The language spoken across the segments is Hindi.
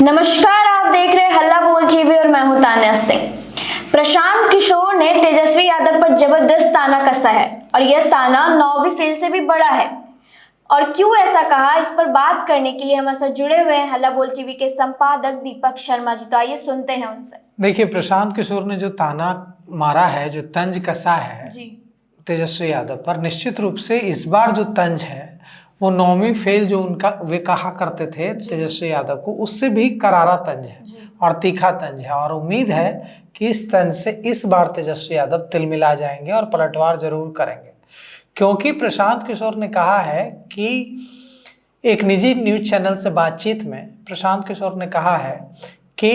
नमस्कार, आप देख रहे हैं हल्ला बोल टीवी और मैं हूं तान्या सिंह। प्रशांत किशोर ने तेजस्वी यादव पर जबरदस्त ताना कसा है और यह ताना 9वीं फेल से भी बड़ा है। और क्यों ऐसा कहा, इस पर बात करने के लिए हमारे साथ जुड़े हुए हैं हल्ला बोल टीवी के संपादक दीपक शर्मा जी। तो आइए सुनते हैं उनसे। देखिए, प्रशांत किशोर ने जो ताना मारा है, जो तंज कसा है जी। तेजस्वी यादव पर, निश्चित रूप से इस बार जो तंज है वो 9वीं फेल जो उनका वे कहा करते थे तेजस्वी यादव को, उससे भी करारा तंज है और तीखा तंज है। और उम्मीद है कि इस तंज से इस बार तेजस्वी यादव तिलमिला जाएंगे और पलटवार जरूर करेंगे, क्योंकि प्रशांत किशोर ने कहा है कि एक निजी न्यूज चैनल से बातचीत में प्रशांत किशोर ने कहा है कि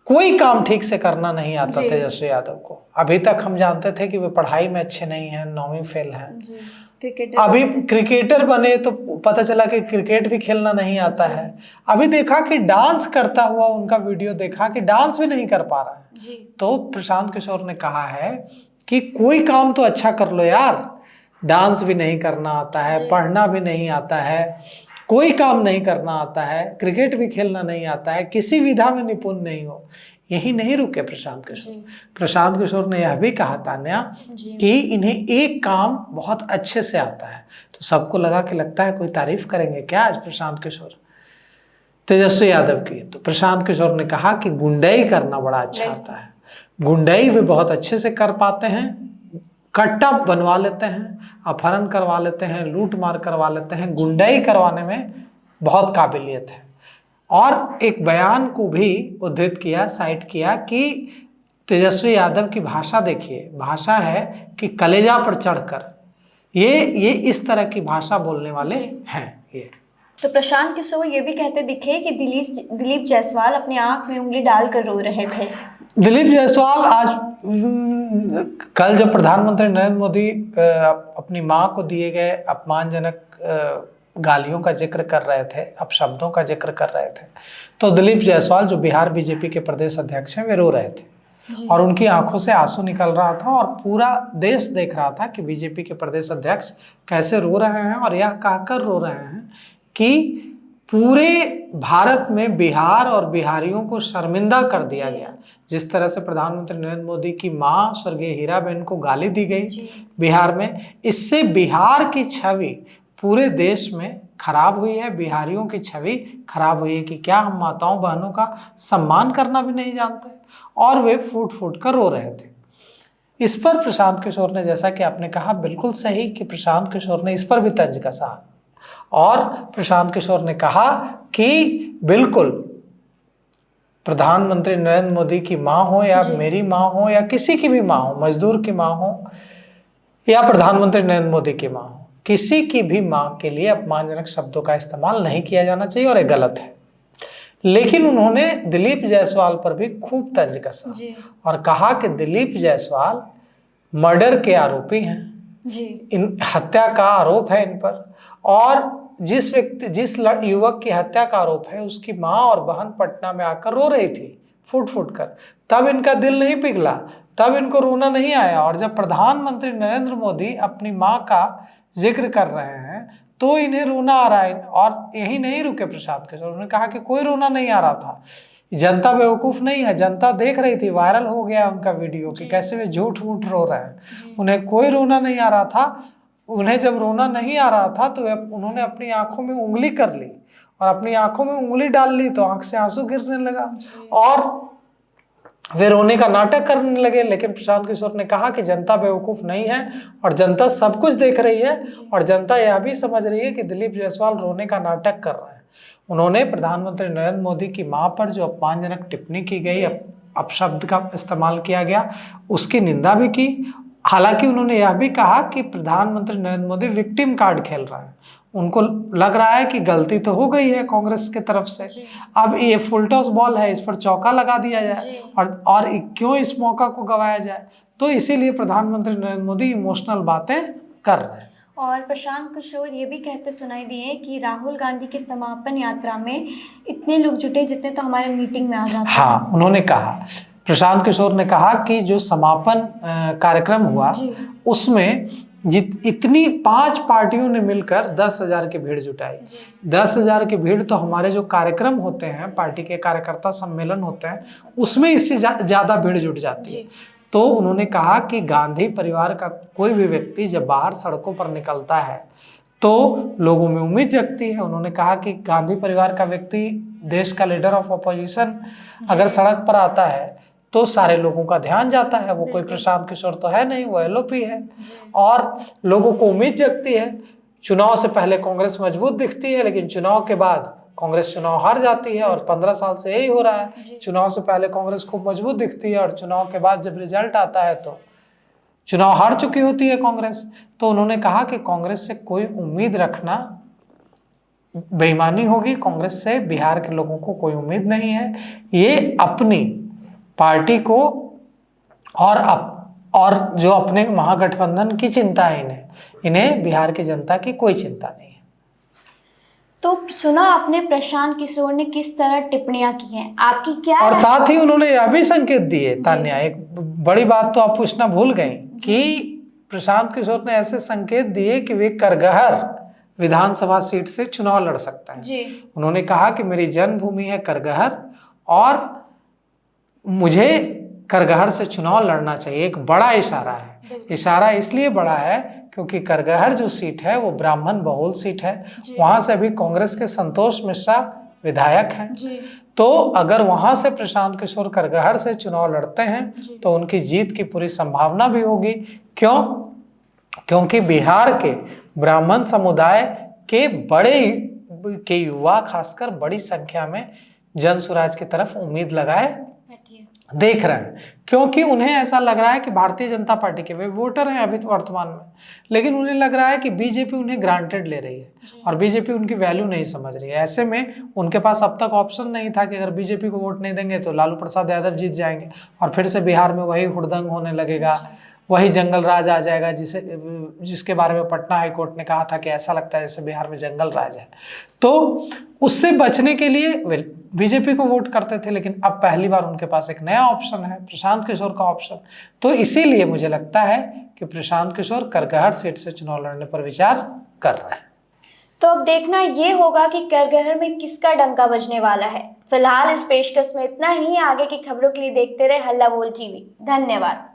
कोई काम ठीक से करना नहीं आता तेजस्वी यादव को। अभी तक हम जानते थे कि वे पढ़ाई में अच्छे नहीं हैं, 9वीं फेल हैं। अभी क्रिकेटर बने तो पता चला कि क्रिकेट भी खेलना नहीं आता है। अभी देखा कि डांस करता हुआ उनका वीडियो देखा कि डांस भी नहीं कर पा रहा है। तो प्रशांत किशोर ने कहा है कि कोई काम तो अच्छा कर लो यार, डांस भी नहीं करना आता है, पढ़ना भी नहीं आता है, कोई काम नहीं करना आता है, क्रिकेट भी खेलना नहीं आता है, किसी विधा में निपुण नहीं हो। यही नहीं रुके प्रशांत किशोर। प्रशांत किशोर ने यह भी कहा तान्या कि इन्हें एक काम बहुत अच्छे से आता है। तो सबको लगा कि लगता है कोई तारीफ करेंगे क्या आज प्रशांत किशोर तेजस्वी यादव की। तो प्रशांत किशोर ने कहा कि गुंडाई करना बड़ा अच्छा आता है। गुंडाई वे बहुत अच्छे से कर पाते हैं, कट्टा बनवा लेते हैं, अपहरण करवा लेते हैं, लूट मार करवा लेते हैं। गुंडाई करवाने में बहुत काबिलियत है। और एक बयान को भी उद्धृत किया, साइट किया कि तेजस्वी यादव की भाषा देखिए, भाषा है कि कलेजा पर चढ़कर, ये इस तरह की भाषा बोलने वाले हैं ये। तो प्रशांत किशोर ये भी कहते दिखे कि दिलीप जायसवाल अपनी आंख में उंगली डालकर रो रहे थे। दिलीप जायसवाल आज कल जब प्रधानमंत्री नरेंद्र मोदी अपनी मां को दिए गए अपमानजनक गालियों का जिक्र कर रहे थे, अपशब्दों का जिक्र कर रहे थे, तो दिलीप जायसवाल जो बिहार बीजेपी के प्रदेश अध्यक्ष हैं, वे रो रहे थे और उनकी आंखों से आंसू निकल रहा था। और पूरा देश देख रहा था कि बीजेपी के प्रदेश अध्यक्ष कैसे रो रहे हैं और यह कहकर रो रहे हैं कि पूरे भारत में बिहार और बिहारियों को शर्मिंदा कर दिया गया। जिस तरह से प्रधानमंत्री नरेंद्र मोदी की मां स्वर्गीय हीराबेन को गाली दी गई बिहार में, इससे बिहार की छवि पूरे देश में खराब हुई है। बिहारियों की छवि खराब हुई है कि क्या हम माताओं बहनों का सम्मान करना भी नहीं जानते, और वे फूट फूट कर रो रहे थे। इस पर प्रशांत किशोर ने, जैसा कि आपने कहा बिल्कुल सही, कि प्रशांत किशोर ने इस पर भी तंज कसा और प्रशांत किशोर ने कहा कि बिल्कुल प्रधानमंत्री नरेंद्र मोदी की मां हो या मेरी मां हो या किसी की भी मां हो, मजदूर की मां हो या प्रधानमंत्री नरेंद्र मोदी की मां हो, किसी की भी मां के लिए अपमानजनक शब्दों का इस्तेमाल नहीं किया जाना चाहिए और ये गलत है। लेकिन उन्होंने दिलीप जायसवाल पर भी खूब तंज कसा और कहा कि दिलीप जायसवाल मर्डर के आरोपी हैं, इन हत्या का आरोप है इन पर, और जिस युवक की हत्या का आरोप है उसकी मां और बहन पटना में आकर रो रही थी फूट फूट कर, तब इनका दिल नहीं पिघला, तब इनको रोना नहीं आया। और जब प्रधानमंत्री नरेंद्र मोदी अपनी मां का जिक्र कर रहे हैं तो इन्हें रोना आ रहा है। और यही नहीं रुके प्रशांत किशोर, उन्होंने कहा कि कोई रोना नहीं आ रहा था, जनता बेवकूफ नहीं है, जनता देख रही थी, वायरल हो गया उनका वीडियो कि कैसे वे झूठ मूठ रो रहे हैं, उन्हें कोई रोना नहीं आ रहा था। उन्हें जब रोना नहीं आ रहा था तो उन्होंने अपनी आंखों में उंगली कर ली और अपनी आंखों में उंगली डाल ली तो आंख से आंसू गिरने लगा और वे रोने का नाटक करने लगे। लेकिन प्रशांत किशोर ने कहा कि जनता बेवकूफ नहीं है और जनता सब कुछ देख रही है और जनता यह भी समझ रही है कि दिलीप जायसवाल रोने का नाटक कर रहे हैं। उन्होंने प्रधानमंत्री नरेंद्र मोदी की मां पर जो अपमानजनक टिप्पणी की गई, अपशब्द का इस्तेमाल किया गया, उसकी निंदा भी की। हालांकि उन्होंने यह भी कहा कि प्रधानमंत्री नरेंद्र मोदी विक्टिम कार्ड खेल रहे हैं, उनको लग रहा है कि गलती तो हो गई है कांग्रेस के तरफ से, अब ये फुल टॉस बॉल है, इस पर चौका लगा दिया जाए और क्यों इस मौका को गंवाया जाए। तो इसीलिए प्रधानमंत्री नरेंद्र मोदी इमोशनल बातें कर रहे हैं। और प्रशांत किशोर ये भी कहते सुनाई दिए कि राहुल गांधी की समापन यात्रा में इतने लोग जुटे जितने तो हमारे मीटिंग में आ जाते हैं। हाँ, उन्होंने कहा, प्रशांत किशोर ने कहा कि जो समापन कार्यक्रम हुआ उसमें इतनी 5 पार्टियों ने मिलकर 10,000 की भीड़ जुटाई। 10,000 की भीड़ तो हमारे जो कार्यक्रम होते हैं, पार्टी के कार्यकर्ता सम्मेलन होते हैं, उसमें इससे ज्यादा भीड़ जुट जाती है। तो उन्होंने कहा कि गांधी परिवार का कोई भी व्यक्ति जब बाहर सड़कों पर निकलता है तो लोगों में उम्मीद जगती है। उन्होंने कहा कि गांधी परिवार का व्यक्ति, देश का लीडर ऑफ अपोजिशन अगर सड़क पर आता है तो सारे लोगों का ध्यान जाता है। वो कोई प्रशांत किशोर तो है नहीं, वो एलओपी है, और लोगों को उम्मीद जगती है। चुनाव से पहले कांग्रेस मजबूत दिखती है, लेकिन चुनाव के बाद कांग्रेस चुनाव हार जाती है, और 15 साल से यही हो रहा है। चुनाव से पहले कांग्रेस खूब मजबूत दिखती है और चुनाव के बाद जब रिजल्ट आता है तो चुनाव हार चुकी होती है कांग्रेस। तो उन्होंने कहा कि कांग्रेस से कोई उम्मीद रखना बेईमानी होगी। कांग्रेस से बिहार के लोगों को कोई उम्मीद नहीं है। ये अपनी पार्टी को और जो अपने महागठबंधन की चिंता है इन्हें बिहार की जनता की कोई चिंता नहीं है। तो सुना आपने प्रशांत किशोर ने किस तरह टिप्पणियां की हैं, आपकी क्या और साथ ही उन्होंने यह भी संकेत दिए, तान्या, एक बड़ी बात तो आप पूछना भूल गई कि प्रशांत किशोर ने ऐसे संकेत दिए कि वे करगहर विधानसभा सीट से चुनाव लड़ सकता है। जी। उन्होंने कहा कि मेरी जन्मभूमि है करगहर और मुझे करगहर से चुनाव लड़ना चाहिए। एक बड़ा इशारा है। इशारा इसलिए बड़ा है क्योंकि करगहर जो सीट है वो ब्राह्मण बहुल सीट है। वहां से अभी कांग्रेस के संतोष मिश्रा विधायक हैं। तो अगर वहां से प्रशांत किशोर करगहर से चुनाव लड़ते हैं तो उनकी जीत की पूरी संभावना भी होगी। क्यों? क्योंकि बिहार के ब्राह्मण समुदाय के युवा खासकर बड़ी संख्या में जन स्वराज की तरफ उम्मीद लगाए देख रहे हैं, क्योंकि उन्हें ऐसा लग रहा है कि भारतीय जनता पार्टी के वे वोटर हैं अभी तो वर्तमान में, लेकिन उन्हें लग रहा है कि बीजेपी उन्हें ग्रांटेड ले रही है और बीजेपी उनकी वैल्यू नहीं समझ रही है। ऐसे में उनके पास अब तक ऑप्शन नहीं था कि अगर बीजेपी को वोट नहीं देंगे तो लालू प्रसाद यादव जीत जाएंगे और फिर से बिहार में वही हुड़दंग होने लगेगा, वही जंगल राज आ जाएगा जिसके बारे में पटना हाई कोर्ट ने कहा था कि ऐसा लगता है जैसे बिहार में जंगल राज है। तो उससे बचने के लिए वे बीजेपी को वोट करते थे, लेकिन अब पहली बार उनके पास एक नया ऑप्शन है, प्रशांत किशोर का ऑप्शन। तो इसीलिए मुझे लगता है कि प्रशांत किशोर करगहर सीट से चुनाव लड़ने पर विचार कर रहे हैं। तो अब देखना ये होगा कि करगहर में किसका डंका बजने वाला है। फिलहाल इस पेशकश में इतना ही। आगे की खबरों के लिए देखते रहे हल्ला बोल टीवी। धन्यवाद।